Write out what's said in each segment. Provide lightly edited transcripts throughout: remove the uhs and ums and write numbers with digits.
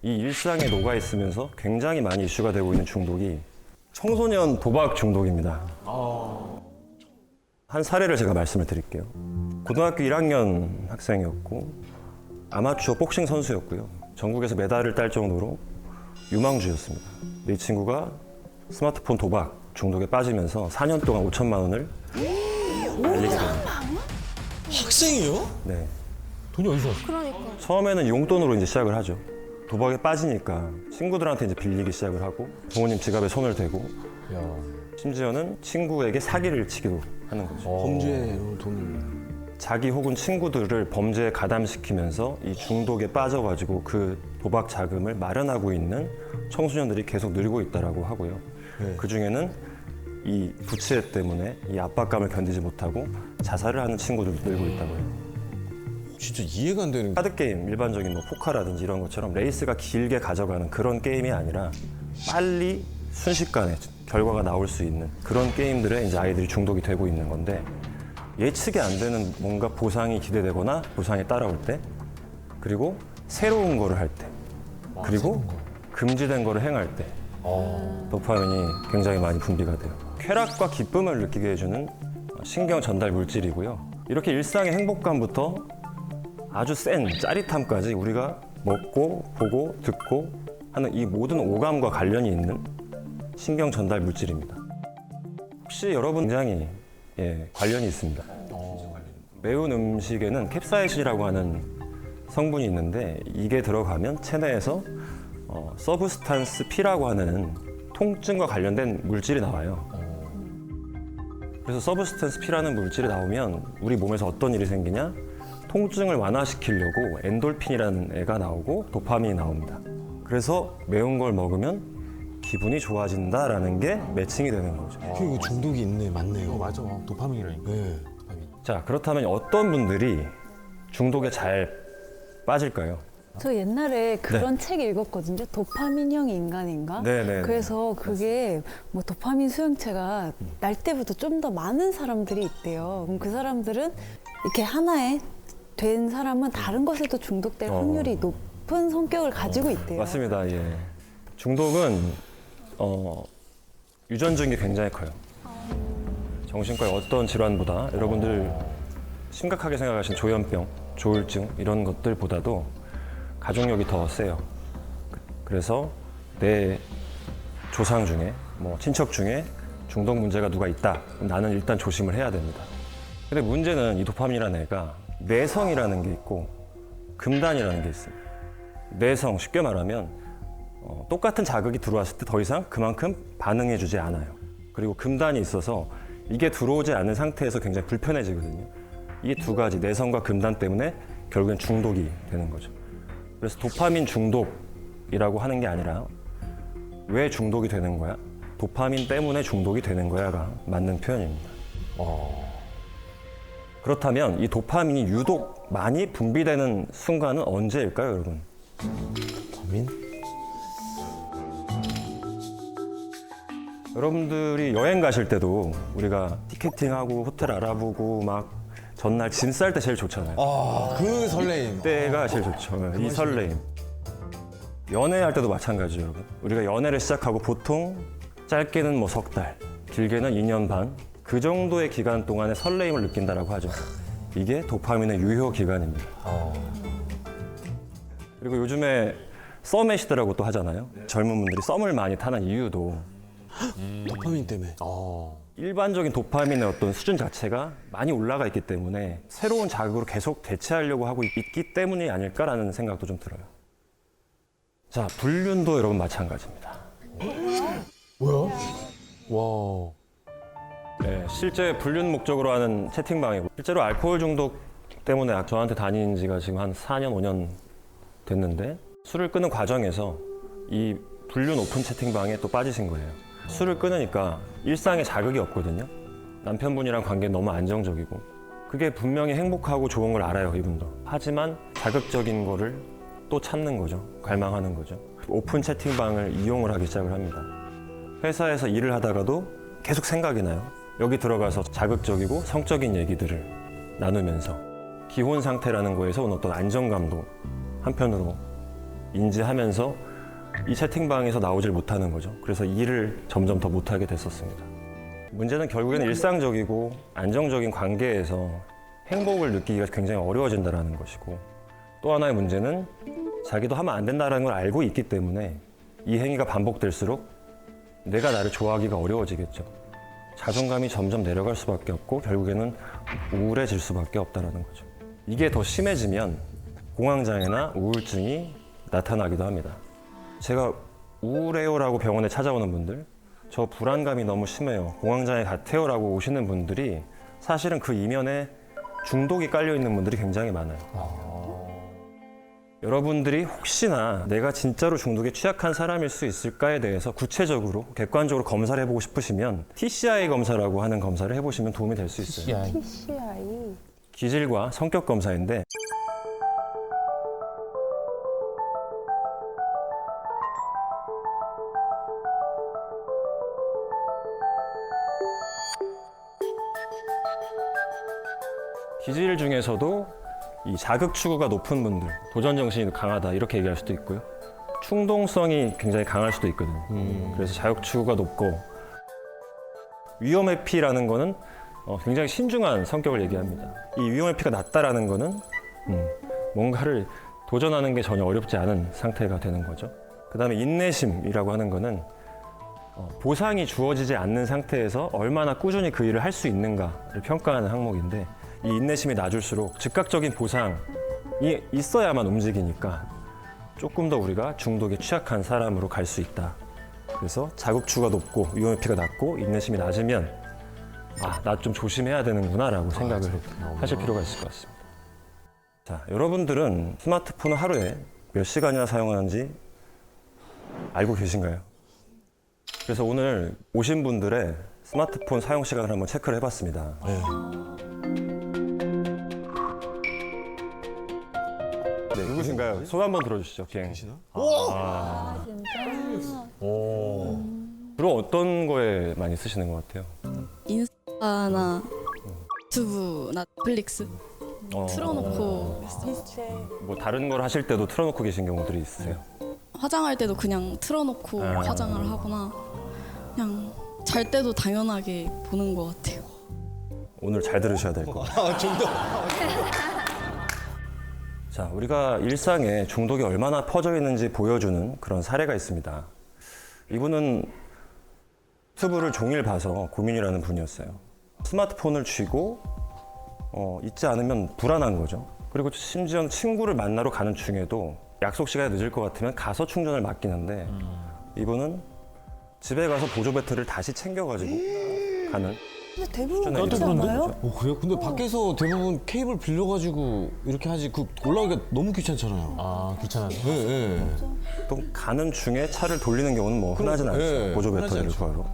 이 일상에 녹아 있으면서 굉장히 많이 이슈가 되고 있는 중독이 청소년 도박 중독입니다. 한 사례를 제가 말씀을 드릴게요. 고등학교 1학년 학생이었고 아마추어 복싱 선수였고요. 전국에서 메달을 딸 정도로 유망주였습니다. 이 친구가 스마트폰 도박 중독에 빠지면서 4년 동안 5천만 원을 날리게 됩니다. 학생이요? 네. 돈이 어디서 왔어? 그러니까. 처음에는 용돈으로 이제 시작을 하죠. 도박에 빠지니까 친구들한테 이제 빌리기 시작을 하고 부모님 지갑에 손을 대고 야. 심지어는 친구에게 사기를 치기도 하는 거죠. 범죄로 돈을. 자기 혹은 친구들을 범죄에 가담시키면서 이 중독에 빠져가지고 그 도박 자금을 마련하고 있는 청소년들이 계속 늘고 있다라고 하고요. 네. 그 중에는 이 부채 때문에 이 압박감을 견디지 못하고 자살을 하는 친구들도 늘고 있다고 해요. 진짜 이해가 안 되는. 카드 게임, 일반적인 뭐 포카라든지 이런 것처럼 레이스가 길게 가져가는 그런 게임이 아니라 빨리 순식간에 결과가 나올 수 있는 그런 게임들에 이제 아이들이 중독이 되고 있는 건데 예측이 안 되는 뭔가 보상이 기대되거나 보상이 따라올 때 그리고 새로운 거를 할 때 그리고 금지된 거를 행할 때 도파민이 굉장히 많이 분비가 돼요. 쾌락과 기쁨을 느끼게 해주는 신경 전달 물질이고요. 이렇게 일상의 행복감부터 아주 센 짜릿함까지 우리가 먹고 보고 듣고 하는 이 모든 오감과 관련이 있는 신경 전달 물질입니다. 혹시 여러분 굉장히 관련이 있습니다. 매운 음식에는 캡사이신이라고 하는 성분이 있는데 이게 들어가면 체내에서 서브스탄스 P라고 하는 통증과 관련된 물질이 나와요. 그래서 서브스탄스 P라는 물질이 나오면 우리 몸에서 어떤 일이 생기냐? 통증을 완화시키려고 엔돌핀이라는 애가 나오고 도파민이 나옵니다. 그래서 매운 걸 먹으면 기분이 좋아진다라는 게 매칭이 되는 거죠. 이거 중독이 있네, 맞네요. 맞아. 도파민이라니까. 네. 자, 그렇다면 어떤 분들이 중독에 잘 빠질까요? 저 옛날에 그런 책 읽었거든요. 도파민형 인간인가? 네네. 그래서 그게 뭐 도파민 수용체가 날 때부터 좀 더 많은 사람들이 있대요. 그럼 그 사람들은 이렇게 하나에 된 사람은 다른 것에도 중독될 확률이 높은 성격을 가지고 있대요. 맞습니다. 예. 중독은 유전적인 게 굉장히 커요. 정신과의 어떤 질환보다 여러분들 심각하게 생각하신 조현병, 조울증 이런 것들보다도 가족력이 더 세요. 그래서 내 조상 중에 뭐 친척 중에 중독 문제가 누가 있다. 그럼 나는 일단 조심을 해야 됩니다. 근데 문제는 이 도파민이라는 애가 내성이라는 게 있고 금단이라는 게 있습니다. 내성, 쉽게 말하면 똑같은 자극이 들어왔을 때 더 이상 그만큼 반응해주지 않아요. 그리고 금단이 있어서 이게 들어오지 않는 상태에서 굉장히 불편해지거든요. 이 두 가지, 내성과 금단 때문에 결국엔 중독이 되는 거죠. 그래서 도파민 중독이라고 하는 게 아니라 왜 중독이 되는 거야? 도파민 때문에 중독이 되는 거야가 맞는 표현입니다. 그렇다면 이 도파민이 유독 많이 분비되는 순간은 언제일까요, 여러분? 도파민? 여러분들이 여행 가실 때도 우리가 티켓팅하고 호텔 알아보고 막 전날 짐 쌀 때 제일 좋잖아요. 그 설레임. 때가 제일 좋죠. 이 설레임. 연애할 때도 마찬가지죠, 여러분. 우리가 연애를 시작하고 보통 짧게는 뭐 석 달, 길게는 2년 반, 그 정도의 기간 동안의 설레임을 느낀다라고 하죠. 이게 도파민의 유효 기간입니다. 그리고 요즘에 썸의 시대라고 또 하잖아요. 젊은 분들이 썸을 많이 타는 이유도 도파민 때문에. 일반적인 도파민의 어떤 수준 자체가 많이 올라가 있기 때문에 새로운 자극으로 계속 대체하려고 하고 있기 때문이 아닐까라는 생각도 좀 들어요. 자, 불륜도 여러분 마찬가지입니다. 뭐야? 와. 네, 실제 불륜 목적으로 하는 채팅방이고 실제로 알코올 중독 때문에 저한테 다닌 지가 지금 한 4년, 5년 됐는데 술을 끊는 과정에서 이 불륜 오픈 채팅방에 또 빠지신 거예요. 술을 끊으니까 일상에 자극이 없거든요. 남편분이랑 관계는 너무 안정적이고 그게 분명히 행복하고 좋은 걸 알아요, 이분도. 하지만 자극적인 거를 또 찾는 거죠. 갈망하는 거죠. 오픈 채팅방을 이용을 하기 시작을 합니다. 회사에서 일을 하다가도 계속 생각이 나요. 여기 들어가서 자극적이고 성적인 얘기들을 나누면서 기혼 상태라는 거에서 온 어떤 안정감도 한편으로 인지하면서 이 채팅방에서 나오질 못하는 거죠. 그래서 일을 점점 더 못하게 됐었습니다. 문제는 결국에는 일상적이고 안정적인 관계에서 행복을 느끼기가 굉장히 어려워진다는 것이고, 또 하나의 문제는 자기도 하면 안 된다는 걸 알고 있기 때문에 이 행위가 반복될수록 내가 나를 좋아하기가 어려워지겠죠. 자존감이 점점 내려갈 수밖에 없고 결국에는 우울해질 수밖에 없다는 거죠. 이게 더 심해지면 공황장애나 우울증이 나타나기도 합니다. 제가 우울해요라고 병원에 찾아오는 분들, 저 불안감이 너무 심해요, 공황장애 같아요라고 오시는 분들이 사실은 그 이면에 중독이 깔려 있는 분들이 굉장히 많아요. 여러분들이 혹시나 내가 진짜로 중독에 취약한 사람일 수 있을까에 대해서 구체적으로 객관적으로 검사를 해보고 싶으시면 TCI 검사라고 하는 검사를 해보시면 도움이 될 수 있어요. TCI. 기질과 성격 검사인데, 기질 중에서도 이 자극 추구가 높은 분들, 도전 정신이 강하다 이렇게 얘기할 수도 있고요. 충동성이 굉장히 강할 수도 있거든요. 그래서 자극 추구가 높고, 위험 회피라는 거는 굉장히 신중한 성격을 얘기합니다. 이 위험 회피가 낮다라는 거는 뭔가를 도전하는 게 전혀 어렵지 않은 상태가 되는 거죠. 그다음에 인내심이라고 하는 거는 보상이 주어지지 않는 상태에서 얼마나 꾸준히 그 일을 할 수 있는가를 평가하는 항목인데, 이 인내심이 낮을수록 즉각적인 보상이 있어야만 움직이니까 조금 더 우리가 중독에 취약한 사람으로 갈 수 있다. 그래서 자극추가 높고 위험회피가 낮고 인내심이 낮으면 나 좀 조심해야 되는구나라고 생각을 하실 필요가 있을 것 같습니다. 자, 여러분들은 스마트폰을 하루에 몇 시간이나 사용하는지 알고 계신가요? 그래서 오늘 오신 분들의 스마트폰 사용 시간을 한번 체크를 해봤습니다. 네, 누구신가요? 손 한번 들어주시죠. 비행. 진짜? 주로 어떤 거에 많이 쓰시는 것 같아요? 인스타나 유튜브, 넷플릭스 틀어놓고 비슷해. 뭐 다른 걸 하실 때도 틀어놓고 계신 경우들이 있으세요? 화장할 때도 그냥 틀어놓고 화장을 하거나 그냥 잘 때도 당연하게 보는 것 같아요. 오늘 잘 들으셔야 될 것 같아요. 자, 우리가 일상에 중독이 얼마나 퍼져 있는지 보여주는 그런 사례가 있습니다. 이분은 유튜브를 종일 봐서 고민이라는 분이었어요. 스마트폰을 쥐고 있지 않으면 불안한 거죠. 그리고 심지어 친구를 만나러 가는 중에도 약속 시간이 늦을 것 같으면 가서 충전을 맡기는데, 이분은 집에 가서 보조 배터리를 다시 챙겨가지고 가는. 근데 대부분 추천해 그렇지 드리는 않아요? 그래요? 근데 밖에서 대부분 케이블 빌려가지고 이렇게 하지, 올라가기가 너무 귀찮잖아요. 아, 귀찮아서. 네. 또 가는 중에 차를 돌리는 경우는 뭐 흔하진 않죠. 네, 보조 흔하지 배터리를 않죠. 구하러.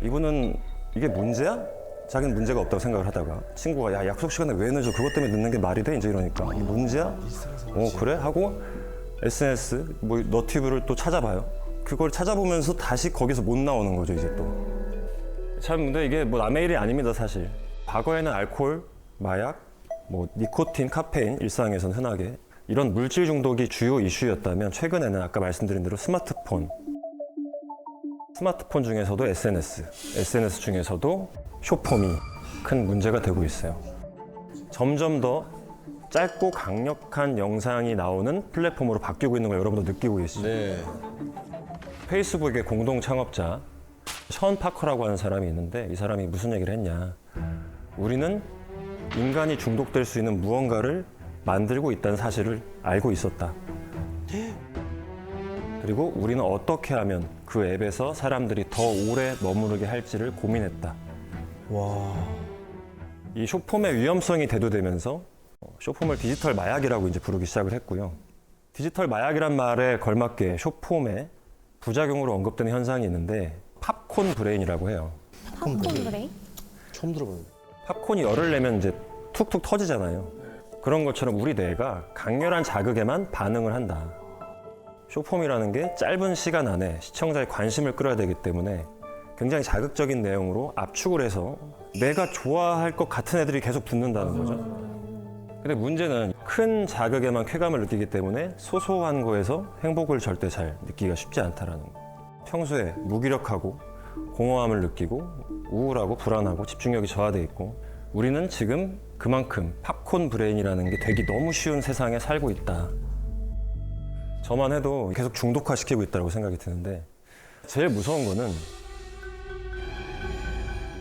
이분은 이게 문제야? 자기는 문제가 없다고 생각을 하다가 친구가 야, 약속 시간에 왜 늦어? 그것 때문에 늦는 게 말이 돼? 이제 이러니까 이게 문제야? 그래? 하고 SNS 뭐 너튜브를 또 찾아봐요. 그걸 찾아보면서 다시 거기서 못 나오는 거죠, 이제 또. 참 근데 이게 뭐 남의 일이 아닙니다, 사실. 과거에는 알코올, 마약, 뭐 니코틴, 카페인, 일상에서는 흔하게 이런 물질 중독이 주요 이슈였다면, 최근에는 아까 말씀드린 대로 스마트폰 중에서도 SNS 중에서도 쇼폼이 큰 문제가 되고 있어요. 점점 더 짧고 강력한 영상이 나오는 플랫폼으로 바뀌고 있는 걸 여러분도 느끼고 계시죠? 네. 페이스북의 공동 창업자 션 파커라고 하는 사람이 있는데, 이 사람이 무슨 얘기를 했냐. 우리는 인간이 중독될 수 있는 무언가를 만들고 있다는 사실을 알고 있었다. 그리고 우리는 어떻게 하면 그 앱에서 사람들이 더 오래 머무르게 할지를 고민했다. 와. 이 쇼폼의 위험성이 대두되면서 쇼폼을 디지털 마약이라고 이제 부르기 시작을 했고요. 디지털 마약이란 말에 걸맞게 쇼폼의 부작용으로 언급되는 현상이 있는데, 팝콘 브레인이라고 해요. 팝콘 브레인? 처음 들어봐요. 팝콘이 열을 내면 이제 툭툭 터지잖아요. 그런 것처럼 우리 뇌가 강렬한 자극에만 반응을 한다. 쇼폼이라는 게 짧은 시간 안에 시청자의 관심을 끌어야 되기 때문에 굉장히 자극적인 내용으로 압축을 해서 내가 좋아할 것 같은 애들이 계속 붙는다는 거죠. 근데 문제는 큰 자극에만 쾌감을 느끼기 때문에 소소한 거에서 행복을 절대 잘 느끼기가 쉽지 않다라는 거. 평소에 무기력하고 공허함을 느끼고 우울하고 불안하고 집중력이 저하돼 있고 우리는 지금 그만큼 팝콘 브레인이라는 게 되기 너무 쉬운 세상에 살고 있다. 저만 해도 계속 중독화시키고 있다고 생각이 드는데 제일 무서운 거는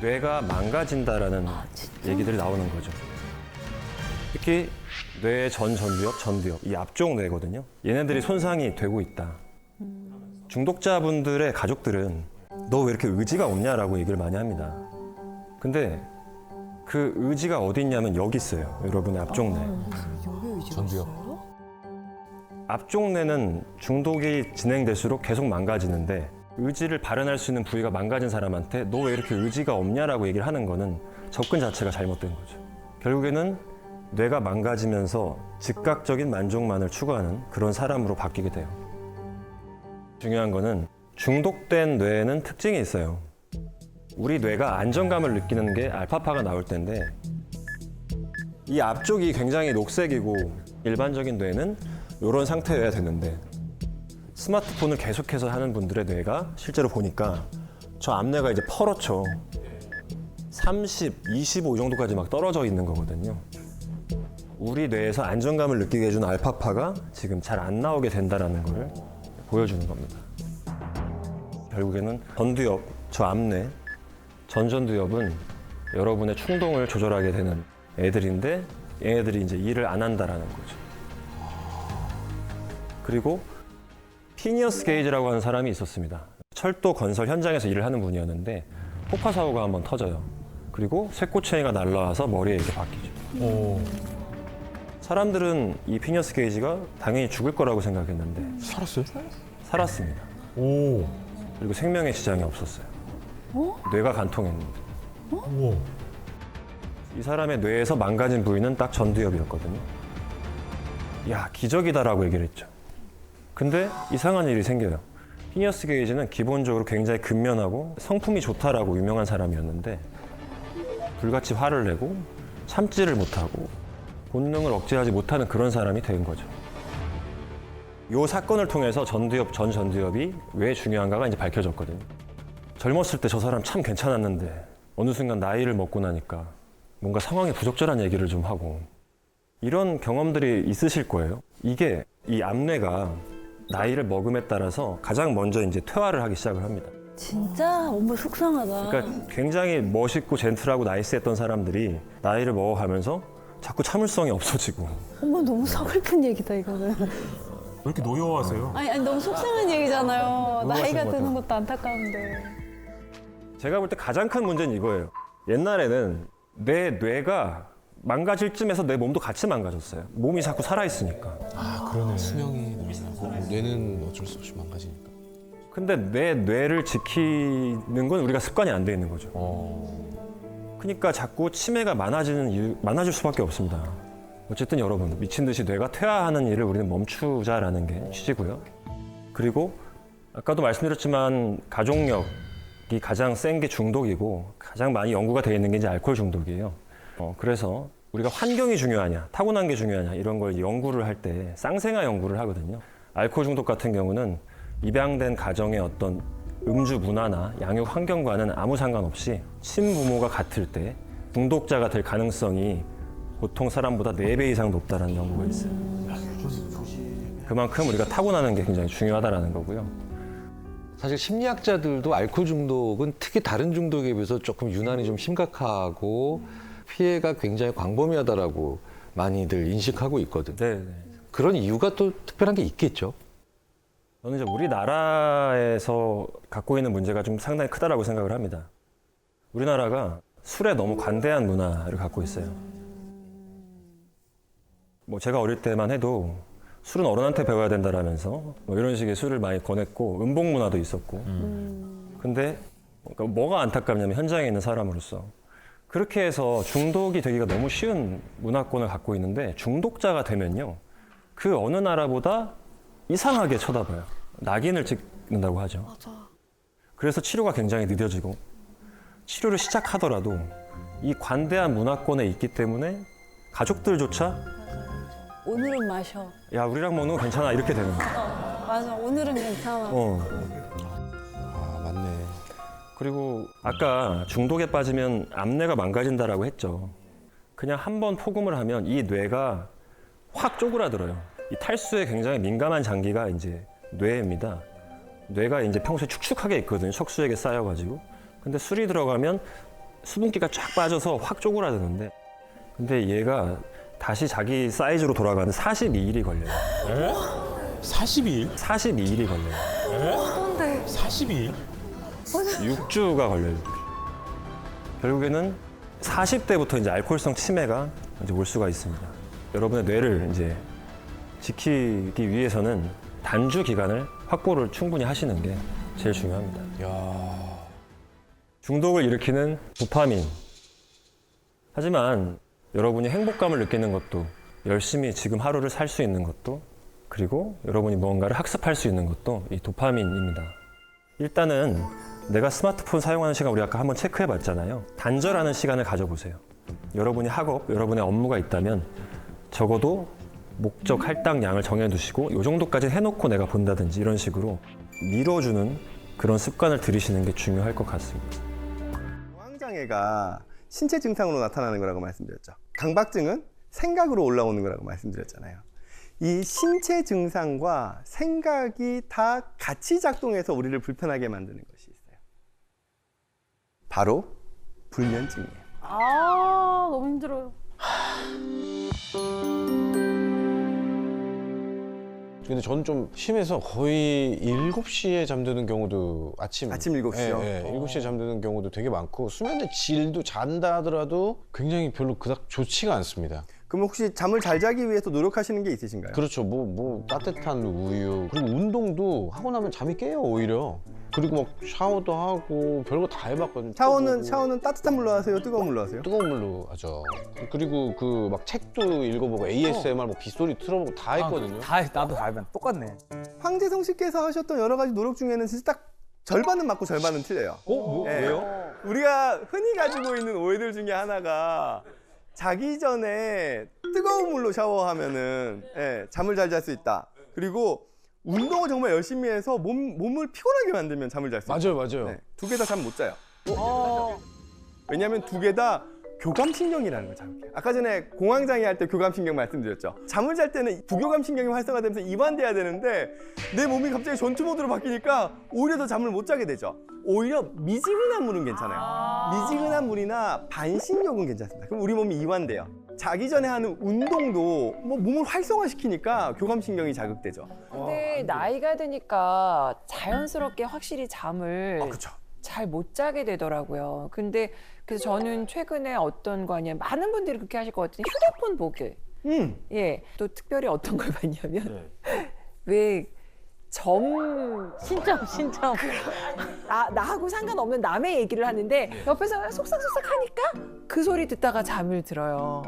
뇌가 망가진다라는 얘기들이 나오는 거죠. 특히 뇌의 전두엽, 이 앞쪽 뇌거든요. 얘네들이 손상이 되고 있다. 중독자분들의 가족들은 너 왜 이렇게 의지가 없냐라고 얘기를 많이 합니다. 근데 그 의지가 어디 있냐면 여기 있어요. 여러분의 앞쪽 뇌. 전두엽. 앞쪽 뇌는 중독이 진행될수록 계속 망가지는데 의지를 발현할 수 있는 부위가 망가진 사람한테 너 왜 이렇게 의지가 없냐라고 얘기를 하는 거는 접근 자체가 잘못된 거죠. 결국에는 뇌가 망가지면서 즉각적인 만족만을 추구하는 그런 사람으로 바뀌게 돼요. 중요한 거는 중독된 뇌에는 특징이 있어요. 우리 뇌가 안정감을 느끼는 게 알파파가 나올 때인데 이 앞쪽이 굉장히 녹색이고 일반적인 뇌는 이런 상태여야 되는데 스마트폰을 계속해서 하는 분들의 뇌가 실제로 보니까 저 앞뇌가 이제 퍼렇죠. 30, 25 정도까지 막 떨어져 있는 거거든요. 우리 뇌에서 안정감을 느끼게 해주는 알파파가 지금 잘 안 나오게 된다는 걸 보여주는 겁니다. 결국에는 전두엽, 저 앞뇌, 전두엽은 여러분의 충동을 조절하게 되는 애들인데 얘네들이 이제 일을 안 한다라는 거죠. 그리고 피니어스 게이지라고 하는 사람이 있었습니다. 철도 건설 현장에서 일을 하는 분이었는데 폭파 사고가 한번 터져요. 그리고 쇠꼬챙이가 날라와서 머리에 이렇게 박히죠. 사람들은 이 피니어스 게이지가 당연히 죽을 거라고 생각했는데 살았어요? 살았습니다. 오. 그리고 생명의 지장이 없었어요. 뇌가 간통했는데. 우와. 이 사람의 뇌에서 망가진 부위는 딱 전두엽이었거든요. 야, 기적이다라고 얘기를 했죠. 근데 이상한 일이 생겨요. 피니어스 게이지는 기본적으로 굉장히 근면하고 성품이 좋다라고 유명한 사람이었는데 불같이 화를 내고 참지를 못하고 본능을 억제하지 못하는 그런 사람이 된 거죠. 이 사건을 통해서 전 전두엽이 왜 중요한가가 이제 밝혀졌거든요. 젊었을 때 저 사람 참 괜찮았는데 어느 순간 나이를 먹고 나니까 뭔가 상황이 부적절한 얘기를 좀 하고 이런 경험들이 있으실 거예요. 이게 이 앞뇌가 나이를 먹음에 따라서 가장 먼저 이제 퇴화를 하기 시작을 합니다. 진짜 어머 속상하다. 그러니까 굉장히 멋있고 젠틀하고 나이스했던 사람들이 나이를 먹어가면서 자꾸 참을성이 없어지고 어머 너무 서글픈 얘기다 이거는. 왜 이렇게 노여워하세요? 아니 너무 속상한 얘기잖아요. 나이가 것 드는 같아요. 것도 안타까운데. 제가 볼 때 가장 큰 문제는 이거예요. 옛날에는 내 뇌가 망가질 쯤에서 내 몸도 같이 망가졌어요. 몸이 자꾸 살아있으니까. 아, 그러네. 수명이 늘어나고 뇌는 어쩔 수 없이 망가지니까. 근데 내 뇌를 지키는 건 우리가 습관이 안 돼 있는 거죠. 그러니까 자꾸 치매가 많아질 수밖에 없습니다. 어쨌든 여러분, 미친 듯이 뇌가 퇴화하는 일을 우리는 멈추자라는 게 취지고요. 그리고 아까도 말씀드렸지만 가족력이 가장 센 게 중독이고 가장 많이 연구가 되어 있는 게 이제 알코올 중독이에요. 그래서 우리가 환경이 중요하냐, 타고난 게 중요하냐 이런 걸 연구를 할 때 쌍생아 연구를 하거든요. 알코올 중독 같은 경우는 입양된 가정의 어떤 음주 문화나 양육 환경과는 아무 상관없이 친부모가 같을 때 중독자가 될 가능성이 보통 사람보다 4배 이상 높다는 연구가 있어요. 그만큼 우리가 타고나는 게 굉장히 중요하다는 거고요. 사실 심리학자들도 알코올 중독은 특히 다른 중독에 비해서 조금 유난히 좀 심각하고 피해가 굉장히 광범위하다라고 많이들 인식하고 있거든요. 네. 그런 이유가 또 특별한 게 있겠죠. 저는 이제 우리나라에서 갖고 있는 문제가 좀 상당히 크다라고 생각을 합니다. 우리나라가 술에 너무 관대한 문화를 갖고 있어요. 뭐 제가 어릴 때만 해도 술은 어른한테 배워야 된다라면서 뭐 이런 식의 술을 많이 권했고 음복 문화도 있었고. 근데 그러니까 뭐가 안타깝냐면 현장에 있는 사람으로서 그렇게 해서 중독이 되기가 너무 쉬운 문화권을 갖고 있는데 중독자가 되면요 그 어느 나라보다 이상하게 쳐다봐요. 낙인을 찍는다고 하죠. 맞아. 그래서 치료가 굉장히 늦어지고 치료를 시작하더라도 이 관대한 문화권에 있기 때문에 가족들조차 오늘은 마셔. 야 우리랑 먹는 거 괜찮아 이렇게 되는 거야. 맞아. 오늘은 괜찮아. 아 맞네. 그리고 아까 중독에 빠지면 암내가 망가진다라고 했죠. 그냥 한 번 포금을 하면 이 뇌가 확 쪼그라들어요. 이 탈수에 굉장히 민감한 장기가 이제 뇌입니다. 뇌가 이제 평소에 축축하게 있거든요. 척수액에 쌓여가지고. 근데 술이 들어가면 수분기가 쫙 빠져서 확 쪼그라드는데, 근데 얘가 다시 자기 사이즈로 돌아가는 42일이 걸려요. 42일? 42일이 걸려요. 42일? 6주가 걸려요. 결국에는 40대부터 이제 알코올성 치매가 이제 올 수가 있습니다. 여러분의 뇌를 이제 지키기 위해서는 단주 기간을 확보를 충분히 하시는 게 제일 중요합니다. 야. 중독을 일으키는 도파민. 하지만 여러분이 행복감을 느끼는 것도, 열심히 지금 하루를 살 수 있는 것도, 그리고 여러분이 뭔가를 학습할 수 있는 것도 이 도파민입니다. 일단은 내가 스마트폰 사용하는 시간 우리 아까 한번 체크해 봤잖아요. 단절하는 시간을 가져보세요. 여러분이 학업, 여러분의 업무가 있다면 적어도 목적 할당량을 정해두시고 이 정도까지 해놓고 내가 본다든지 이런 식으로 밀어주는 그런 습관을 들이시는 게 중요할 것 같습니다. 공황장애가 신체 증상으로 나타나는 거라고 말씀드렸죠. 강박증은 생각으로 올라오는 거라고 말씀드렸잖아요. 이 신체 증상과 생각이 다 같이 작동해서 우리를 불편하게 만드는 것이 있어요. 바로 불면증이에요. 아, 너무 힘들어요. 근데 저는 좀 심해서 거의 7시에 잠드는 경우도 아침 7시요? 예, 7시에 잠드는 경우도 되게 많고 수면의 질도 잔다 하더라도 굉장히 별로 그닥 좋지가 않습니다. 그럼 혹시 잠을 잘 자기 위해서 노력하시는 게 있으신가요? 그렇죠. 뭐 따뜻한 우유 그리고 운동도 하고 나면 잠이 깨요 오히려. 그리고 막 샤워도 하고 별거 다 해봤거든요. 샤워는 따뜻한 물로 하세요? 뜨거운 물로 하세요? 뜨거운 물로 하죠. 그리고 그 막 책도 읽어보고 ASMR 뭐 빗소리 틀어보고 다 했거든요. 나도 다 해봤. 똑같네. 황재성 씨께서 하셨던 여러 가지 노력 중에는 진짜 딱 절반은 맞고 절반은 틀려요. 왜요? 우리가 흔히 가지고 있는 오해들 중에 하나가 자기 전에 뜨거운 물로 샤워하면은 잠을 잘 잘 수 있다. 그리고 운동을 정말 열심히 해서 몸을 피곤하게 만들면 잠을 잘 수 있다. 맞아요. 두 개 다 잠 못 자요. 왜냐하면 두 개 다 교감신경이라는 걸 자극해요. 아까 전에 공황장애 할 때 교감신경 말씀드렸죠. 잠을 잘 때는 부교감신경이 활성화되면서 이완돼야 되는데 내 몸이 갑자기 전투 모드로 바뀌니까 오히려 더 잠을 못 자게 되죠. 오히려 미지근한 물은 괜찮아요. 미지근한 물이나 반신욕은 괜찮습니다. 그럼 우리 몸이 이완돼요. 자기 전에 하는 운동도 뭐 몸을 활성화시키니까 교감신경이 자극되죠. 근데 나이가 드니까 자연스럽게 확실히 잠을 그렇죠. 잘 못 자게 되더라고요. 근데 그래서 저는 최근에 어떤 거 아니면 많은 분들이 그렇게 하실 것 같은데 휴대폰 보기. 예. 또 특별히 어떤 걸 봤냐면 왜 신점. 나하고 상관없는 남의 얘기를 하는데 옆에서 속삭속삭 하니까 그 소리 듣다가 잠을 들어요.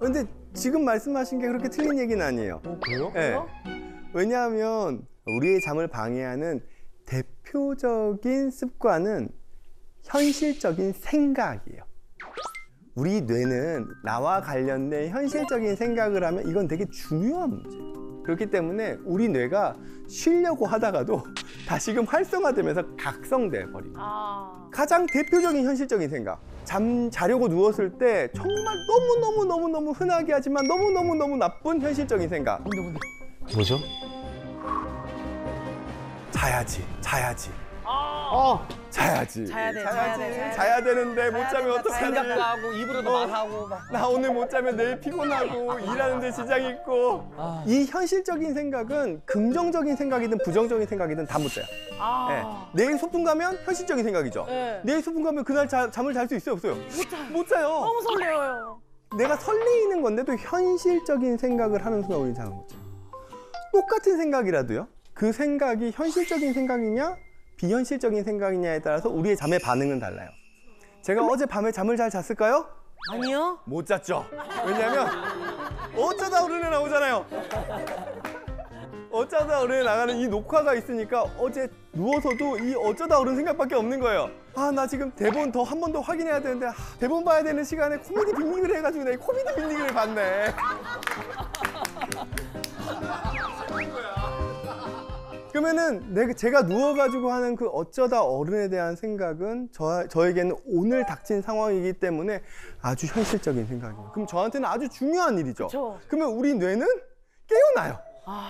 근데 지금 말씀하신 게 그렇게 틀린 얘기는 아니에요. 그래요? 네. 왜냐하면 우리의 잠을 방해하는 대표적인 습관은 현실적인 생각이에요. 우리 뇌는 나와 관련된 현실적인 생각을 하면 이건 되게 중요한 문제예요. 그렇기 때문에 우리 뇌가 쉬려고 하다가도 다시금 활성화되면서 각성돼 버립니다. 가장 대표적인 현실적인 생각. 잠 자려고 누웠을 때 정말 너무 흔하게 하지만 너무 나쁜 현실적인 생각. 뭐죠? 자야지. 자야 되는데 못 자면 어떡하지? 생각도 하고 입으로도 말하고 막. 나 오늘 못 자면 내일 피곤하고 일하는데 지장이 있고. 이 현실적인 생각은 긍정적인 생각이든 부정적인 생각이든 다 못 자요. 내일 소풍 가면 현실적인 생각이죠. 내일 소풍 가면 그날 잠을 잘 수 있어요, 없어요? 못 자요. 너무 설레어요. 내가 설레이는 건데도 현실적인 생각을 하는 순간 우리는 잠을 못 자요. 똑같은 생각이라도요. 그 생각이 현실적인 생각이냐 비현실적인 생각이냐에 따라서 우리의 잠의 반응은 달라요. 제가 어제 밤에 잠을 잘 잤을까요? 아니요. 못 잤죠. 왜냐하면 어쩌다 오르내 나오잖아요. 어쩌다 어른에 나가는 이 녹화가 있으니까 어제 누워서도 이 어쩌다 어른 생각밖에 없는 거예요. 아, 나 지금 대본 더 한 번 더 확인해야 되는데 대본 봐야 되는 시간에 코미디 빅리그를 해가지고 내가 코미디 빅리그를 봤네. 그러면은 제가 누워가지고 하는 그 어쩌다 어른에 대한 생각은 저에게는 오늘 닥친 상황이기 때문에 아주 현실적인 생각이에요. 그럼 저한테는 아주 중요한 일이죠. 그러면 우리 뇌는 깨어나요.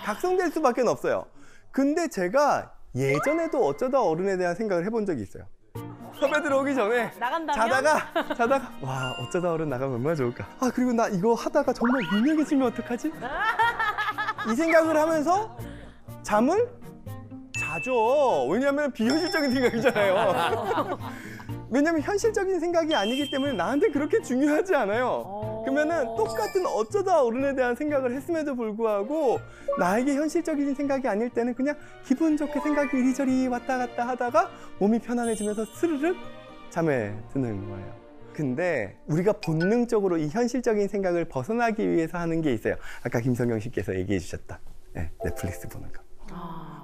각성될 수밖에 없어요. 근데 제가 예전에도 어쩌다 어른에 대한 생각을 해본 적이 있어요. 섭외 들어오기 전에 자다가 와, 어쩌다 어른 나가면 얼마나 좋을까. 아, 그리고 나 이거 하다가 정말 유명해지면 어떡하지? 이 생각을 하면서 잠을 자죠. 왜냐하면 비현실적인 생각이잖아요. 왜냐하면 현실적인 생각이 아니기 때문에 나한테 그렇게 중요하지 않아요. 그러면은 똑같은 어쩌다 어른에 대한 생각을 했음에도 불구하고 나에게 현실적인 생각이 아닐 때는 그냥 기분 좋게 생각이 이리저리 왔다 갔다 하다가 몸이 편안해지면서 스르륵 잠에 드는 거예요. 근데 우리가 본능적으로 이 현실적인 생각을 벗어나기 위해서 하는 게 있어요. 아까 김성경 씨께서 얘기해 주셨다. 네, 넷플릭스 보는 거.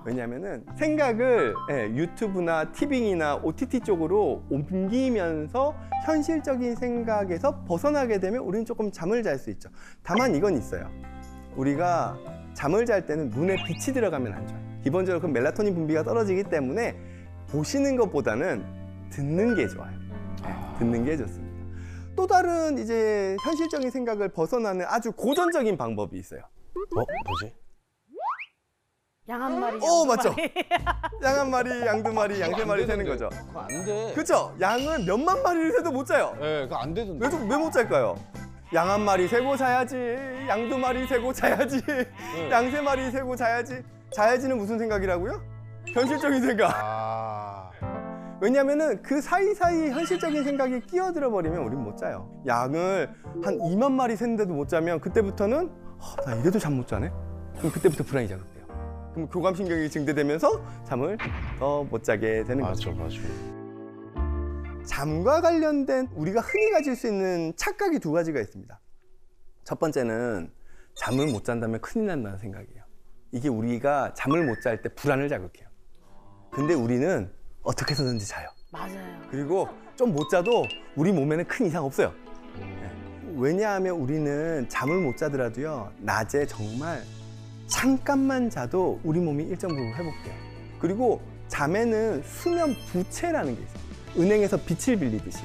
왜냐면은 생각을 유튜브나 티빙이나 OTT 쪽으로 옮기면서 현실적인 생각에서 벗어나게 되면 우리는 조금 잠을 잘 수 있죠. 다만 이건 있어요. 우리가 잠을 잘 때는 눈에 빛이 들어가면 안 좋아요. 기본적으로 그 멜라토닌 분비가 떨어지기 때문에 보시는 것보다는 듣는 게 좋아요. 듣는 게 좋습니다. 또 다른 이제 현실적인 생각을 벗어나는 아주 고전적인 방법이 있어요. 뭐지? 양 한 마리. 맞죠. 양 한 마리, 양 두 마리, 양 세 마리 세는 거죠. 그거 안 돼. 그렇죠. 양은 몇만 마리를 세도 못 자요. 예, 그거 안 되던데. 왜 못 잘까요? 양 한 마리 세고 자야지. 양 두 마리 세고 자야지. 양 세 마리 세고 자야지. 자야지는 무슨 생각이라고요? 현실적인 생각. 왜냐면은 그 사이사이 현실적인 생각이 끼어들어 버리면 우린 못 자요. 양을 한 2만 마리 샜는데도 못 자면 그때부터는 나 이래도 잠 못 자네? 그럼 그때부터 불안이 자극돼요. 그럼 교감신경이 증대되면서 잠을 더 못 자게 되는 거죠. 맞아. 잠과 관련된 우리가 흔히 가질 수 있는 착각이 두 가지가 있습니다. 첫 번째는 잠을 못 잔다면 큰일 난다는 생각이에요. 이게 우리가 잠을 못 잘 때 불안을 자극해요. 근데 우리는 어떻게 해서든지 자요. 맞아요. 그리고 좀 못 자도 우리 몸에는 큰 이상 없어요. 왜냐하면 우리는 잠을 못 자더라도요, 낮에 정말 잠깐만 자도 우리 몸이 일정 부분 회복돼요. 그리고 잠에는 수면 부채라는 게 있어요. 은행에서 빛을 빌리듯이.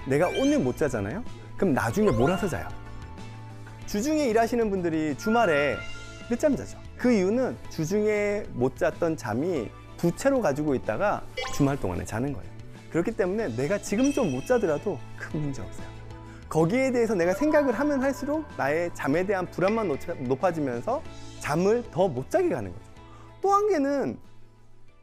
내가 오늘 못 자잖아요? 그럼 나중에 몰아서 자요. 주중에 일하시는 분들이 주말에 늦잠 자죠. 그 이유는 주중에 못 잤던 잠이 부채로 가지고 있다가 주말 동안에 자는 거예요. 그렇기 때문에 내가 지금 좀 못 자더라도 큰 문제 없어요. 거기에 대해서 내가 생각을 하면 할수록 나의 잠에 대한 불안만 높아지면서 잠을 더 못 자게 가는 거죠. 또 한 개는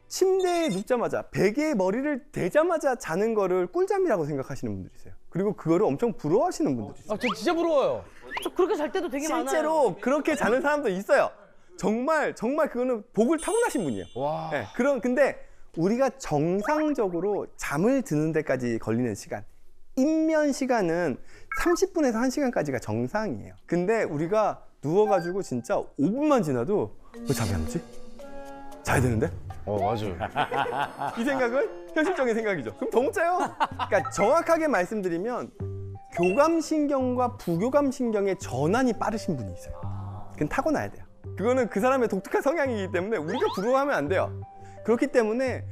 침대에 눕자마자 베개에 머리를 대자마자 자는 거를 꿀잠이라고 생각하시는 분들이 있어요. 그리고 그거를 엄청 부러워하시는 분들이 있어요. 저 진짜 부러워요. 저 그렇게 잘 때도 되게 많아요. 실제로 그렇게 자는 사람도 있어요. 정말 그거는 복을 타고나신 분이에요. 와. 네, 근데 우리가 정상적으로 잠을 드는 데까지 걸리는 시간, 입면 시간은 30분에서 1시간까지가 정상이에요. 근데 우리가 누워가지고 진짜 5분만 지나도 왜 잠이 안 오지? 자야 되는데? 맞아요. 이 생각은 현실적인 생각이죠. 그럼 더 못 자요. 그러니까 정확하게 말씀드리면 교감신경과 부교감신경의 전환이 빠르신 분이 있어요. 그건 타고나야 돼요. 그거는 그 사람의 독특한 성향이기 때문에 우리가 부러워하면 안 돼요. 그렇기 때문에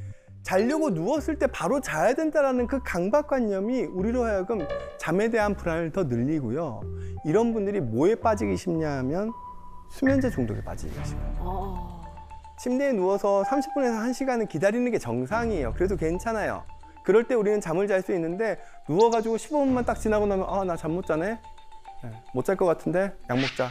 자려고 누웠을 때 바로 자야 된다는 그 강박관념이 우리로 하여금 잠에 대한 불안을 더 늘리고요. 이런 분들이 뭐에 빠지기 쉽냐 하면 수면제 중독에 빠지기 쉽어요. 침대에 누워서 30분에서 1시간은 기다리는 게 정상이에요. 그래도 괜찮아요. 그럴 때 우리는 잠을 잘 수 있는데 누워가지고 15분만 딱 지나고 나면 나 잠 못 자네? 못 잘 것 같은데 약 먹자.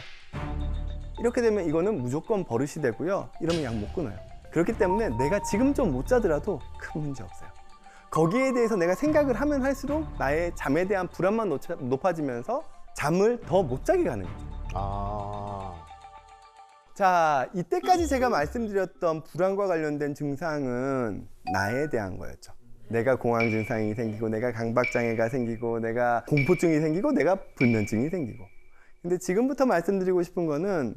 이렇게 되면 이거는 무조건 버릇이 되고요. 이러면 약 못 끊어요. 그렇기 때문에 내가 지금 좀 못 자더라도 큰 문제 없어요. 거기에 대해서 내가 생각을 하면 할수록 나의 잠에 대한 불안만 높아지면서 잠을 더 못 자게 가는 거죠. 자, 이때까지 제가 말씀드렸던 불안과 관련된 증상은 나에 대한 거였죠. 내가 공황 증상이 생기고, 내가 강박장애가 생기고, 내가 공포증이 생기고, 내가 불면증이 생기고. 근데 지금부터 말씀드리고 싶은 거는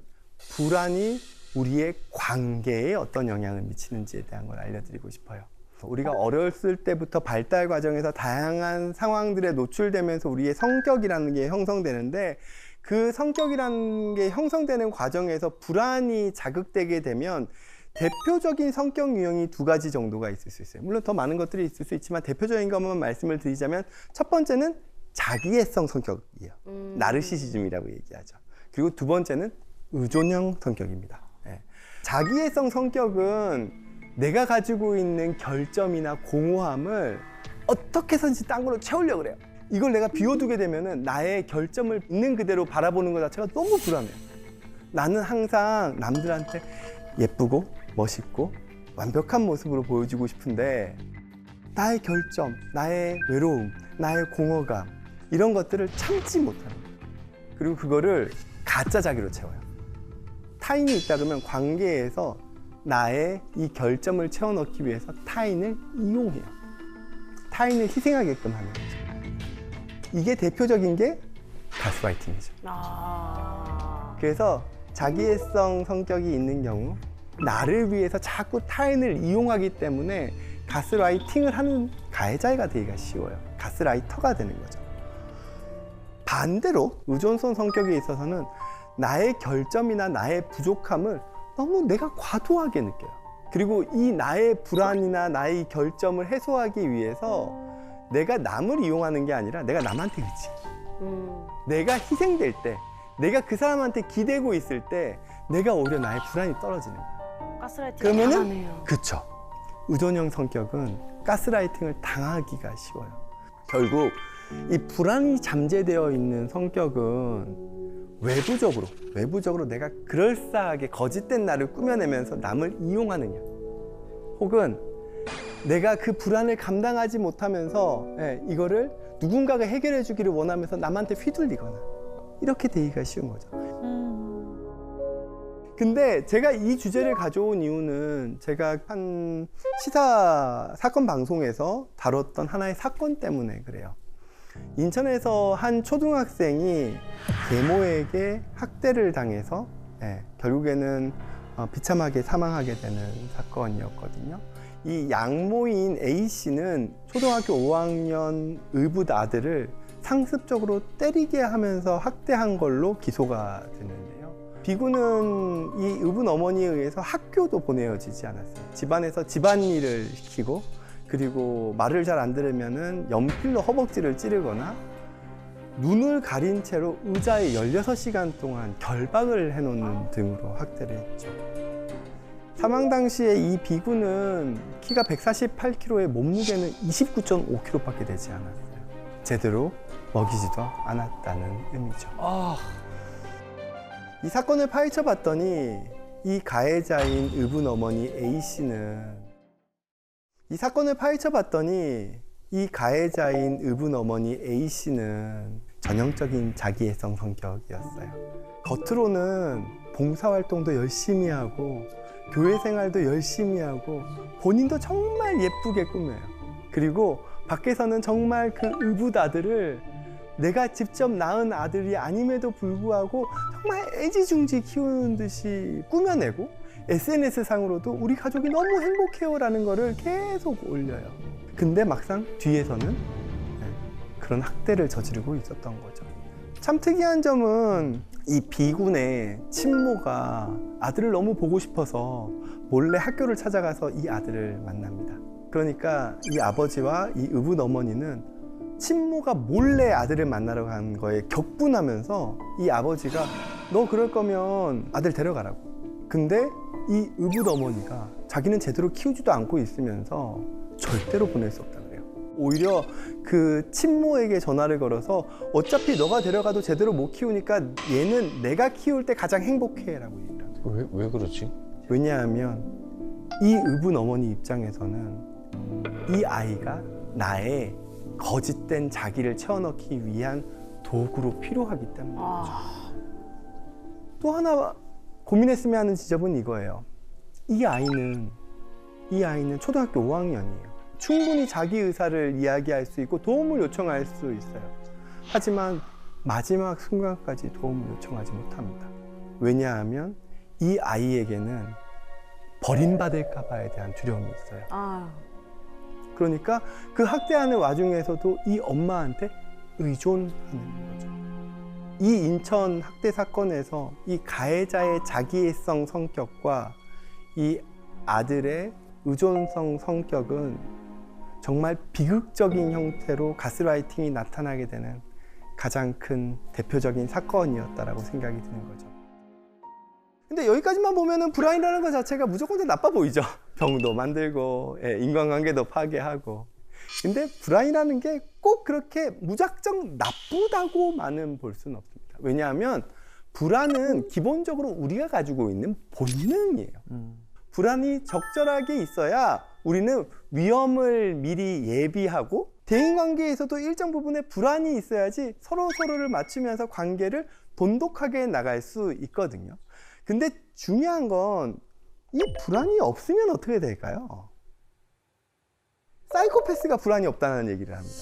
불안이 우리의 관계에 어떤 영향을 미치는지에 대한 걸 알려드리고 싶어요. 우리가 어렸을 때부터 발달 과정에서 다양한 상황들에 노출되면서 우리의 성격이라는 게 형성되는데, 그 성격이라는 게 형성되는 과정에서 불안이 자극되게 되면 대표적인 성격 유형이 2가지 정도가 있을 수 있어요. 물론 더 많은 것들이 있을 수 있지만 대표적인 것만 말씀을 드리자면, 첫 번째는 자기애성 성격이에요. 나르시시즘이라고 얘기하죠. 그리고 2번째는 의존형 성격입니다. 예. 자기애성 성격은 내가 가지고 있는 결점이나 공허함을 어떻게 해서든지 딴 걸로 채우려고 그래요. 이걸 내가 비워두게 되면은 나의 결점을 있는 그대로 바라보는 것 자체가 너무 불안해요. 나는 항상 남들한테 예쁘고 멋있고 완벽한 모습으로 보여주고 싶은데, 나의 결점, 나의 외로움, 나의 공허감, 이런 것들을 참지 못하는 거예요. 그리고 그거를 가짜 자기로 채워요. 타인이 있다 그러면 관계에서 나의 이 결점을 채워넣기 위해서 타인을 이용해요. 타인을 희생하게끔 하는 거죠. 이게 대표적인 게 가스라이팅이죠. 그래서 자기애성 성격이 있는 경우 나를 위해서 자꾸 타인을 이용하기 때문에 가스라이팅을 하는 가해자가 되기가 쉬워요. 가스라이터가 되는 거죠. 반대로 의존성 성격에 있어서는 나의 결점이나 나의 부족함을 너무 내가 과도하게 느껴요. 그리고 이 나의 불안이나 나의 결점을 해소하기 위해서 내가 남을 이용하는 게 아니라 내가 남한테 의지해요. 내가 희생될 때, 내가 그 사람한테 기대고 있을 때 내가 오히려 나의 불안이 떨어지는 거예요. 가스라이팅 그러면은 당하네요. 그쵸. 의존형 성격은 가스라이팅을 당하기가 쉬워요. 결국 이 불안이 잠재되어 있는 성격은 외부적으로 내가 그럴싸하게 거짓된 나를 꾸며내면서 남을 이용하느냐, 혹은 내가 그 불안을 감당하지 못하면서 이거를 누군가가 해결해 주기를 원하면서 남한테 휘둘리거나, 이렇게 되기가 쉬운 거죠. 근데 제가 이 주제를 가져온 이유는 제가 한 시사 사건 방송에서 다뤘던 하나의 사건 때문에 그래요. 인천에서 한 초등학생이 계모에게 학대를 당해서 결국에는 비참하게 사망하게 되는 사건이었거든요. 이 양모인 A씨는 초등학교 5학년 의붓 아들을 상습적으로 때리게 하면서 학대한 걸로 기소가 됐는데요. B군은 이 의붓 어머니에 의해서 학교도 보내어지지 않았어요. 집안에서 집안일을 시키고, 그리고 말을 잘 안 들으면은 연필로 허벅지를 찌르거나 눈을 가린 채로 의자에 16시간 동안 결박을 해놓는 등으로 학대를 했죠. 사망 당시에 이 B군은 키가 148kg에 몸무게는 29.5kg밖에 되지 않았어요. 제대로 먹이지도 않았다는 의미죠. 이 사건을 파헤쳐 봤더니 이 가해자인 의붓 어머니 A씨는 전형적인 자기애성 성격이었어요. 겉으로는 봉사활동도 열심히 하고 교회 생활도 열심히 하고 본인도 정말 예쁘게 꾸며요. 그리고 밖에서는 정말 그 의붓 아들을 내가 직접 낳은 아들이 아님에도 불구하고 정말 애지중지 키우는 듯이 꾸며내고, SNS 상으로도 우리 가족이 너무 행복해요라는 거를 계속 올려요. 근데 막상 뒤에서는 그런 학대를 저지르고 있었던 거죠. 참 특이한 점은 이 B군의 친모가 아들을 너무 보고 싶어서 몰래 학교를 찾아가서 이 아들을 만납니다. 그러니까 이 아버지와 이 의붓 어머니는 친모가 몰래 아들을 만나러 간 거에 격분하면서 이 아버지가 너 그럴 거면 아들 데려가라고. 근데 이 의붓 어머니가 자기는 제대로 키우지도 않고 있으면서 절대로 보낼 수 없다 그래요. 오히려 그 친모에게 전화를 걸어서 어차피 너가 데려가도 제대로 못 키우니까 얘는 내가 키울 때 가장 행복해라고 얘기를 합니다. 왜 그러지? 왜냐하면 이 의붓 어머니 입장에서는 이 아이가 나의 거짓된 자기를 채워넣기 위한 도구로 필요하기 때문이죠. 또 하나 고민했으면 하는 지점은 이거예요. 이 아이는 초등학교 5학년이에요. 충분히 자기 의사를 이야기할 수 있고 도움을 요청할 수 있어요. 하지만 마지막 순간까지 도움을 요청하지 못합니다. 왜냐하면 이 아이에게는 버림받을까 봐에 대한 두려움이 있어요. 그러니까 그 학대하는 와중에서도 이 엄마한테 의존하는 거죠. 이 인천 학대 사건에서 이 가해자의 자기애성 성격과 이 아들의 의존성 성격은 정말 비극적인 형태로 가스라이팅이 나타나게 되는 가장 큰 대표적인 사건이었다라고 생각이 드는 거죠. 근데 여기까지만 보면은 불안이라는 것 자체가 무조건 다 나빠 보이죠. 병도 만들고, 인간관계도 파괴하고. 근데 불안이라는 게 꼭 그렇게 무작정 나쁘다고만은 볼 수는 없습니다. 왜냐하면 불안은 기본적으로 우리가 가지고 있는 본능이에요. 불안이 적절하게 있어야 우리는 위험을 미리 예비하고, 대인관계에서도 일정 부분의 불안이 있어야지 서로를 맞추면서 관계를 돈독하게 나갈 수 있거든요. 근데 중요한 건 이 불안이 없으면 어떻게 될까요? 사이코패스가 불안이 없다는 얘기를 합니다.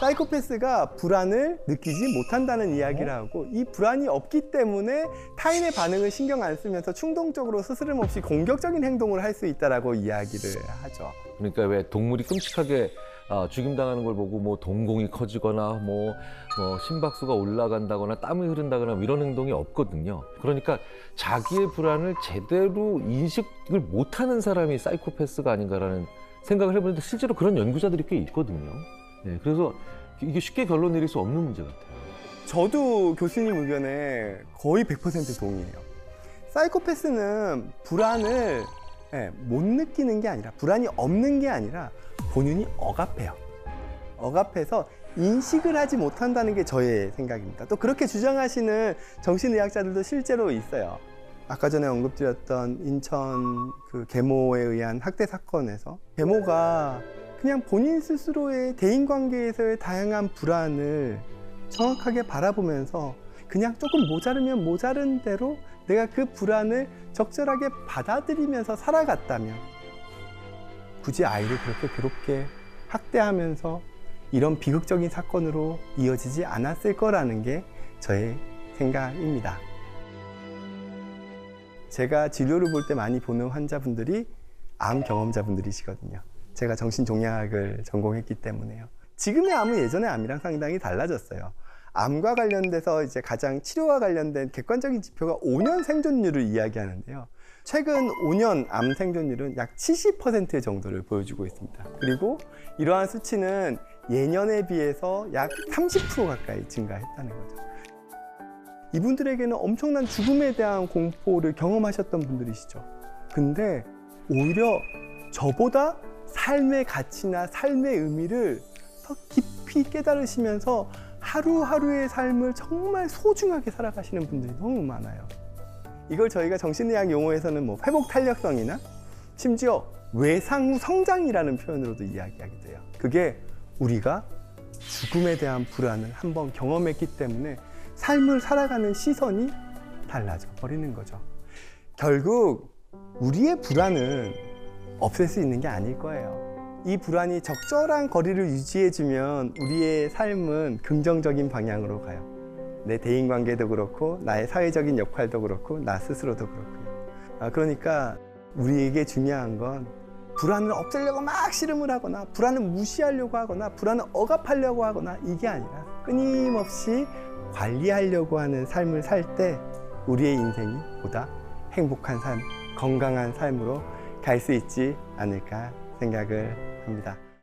사이코패스가 불안을 느끼지 못한다는 이야기를 하고, 이 불안이 없기 때문에 타인의 반응을 신경 안 쓰면서 충동적으로 스스럼 없이 공격적인 행동을 할 수 있다라고 이야기를 하죠. 그러니까 왜 동물이 끔찍하게 죽임당하는 걸 보고 뭐 동공이 커지거나 뭐 심박수가 올라간다거나 땀이 흐른다거나 이런 행동이 없거든요. 그러니까 자기의 불안을 제대로 인식을 못하는 사람이 사이코패스가 아닌가라는 생각을 해보는데 실제로 그런 연구자들이 꽤 있거든요. 네, 그래서 이게 쉽게 결론 내릴 수 없는 문제 같아요. 저도 교수님 의견에 거의 100% 동의해요. 사이코패스는 불안을 못 느끼는 게 아니라, 불안이 없는 게 아니라 본인이 억압해요. 억압해서 인식을 하지 못한다는 게 저의 생각입니다. 또 그렇게 주장하시는 정신의학자들도 실제로 있어요. 아까 전에 언급드렸던 인천 그 계모에 의한 학대 사건에서 계모가 그냥 본인 스스로의 대인관계에서의 다양한 불안을 정확하게 바라보면서 그냥 조금 모자르면 모자른 대로 내가 그 불안을 적절하게 받아들이면서 살아갔다면 굳이 아이를 그렇게 괴롭게 학대하면서 이런 비극적인 사건으로 이어지지 않았을 거라는 게 저의 생각입니다. 제가 진료를 볼 때 많이 보는 환자분들이 암 경험자분들이시거든요. 제가 정신종양학을 전공했기 때문에요. 지금의 암은 예전의 암이랑 상당히 달라졌어요. 암과 관련돼서 이제 가장 치료와 관련된 객관적인 지표가 5년 생존율을 이야기하는데요. 최근 5년 암 생존율은 약 70% 정도를 보여주고 있습니다. 그리고 이러한 수치는 예년에 비해서 약 30% 가까이 증가했다는 거죠. 이분들에게는 엄청난 죽음에 대한 공포를 경험하셨던 분들이시죠. 근데 오히려 저보다 삶의 가치나 삶의 의미를 더 깊이 깨달으시면서 하루하루의 삶을 정말 소중하게 살아가시는 분들이 너무 많아요. 이걸 저희가 정신의학 용어에서는 뭐 회복 탄력성이나 심지어 외상 후 성장이라는 표현으로도 이야기하게 돼요. 그게 우리가 죽음에 대한 불안을 한번 경험했기 때문에 삶을 살아가는 시선이 달라져 버리는 거죠. 결국 우리의 불안은 없앨 수 있는 게 아닐 거예요. 이 불안이 적절한 거리를 유지해주면 우리의 삶은 긍정적인 방향으로 가요. 내 대인관계도 그렇고 나의 사회적인 역할도 그렇고 나 스스로도 그렇고요. 그러니까 우리에게 중요한 건 불안을 없애려고 막 씨름을 하거나 불안을 무시하려고 하거나 불안을 억압하려고 하거나 이게 아니라 끊임없이 관리하려고 하는 삶을 살 때 우리의 인생이 보다 행복한 삶, 건강한 삶으로 갈 수 있지 않을까 생각을 합니다.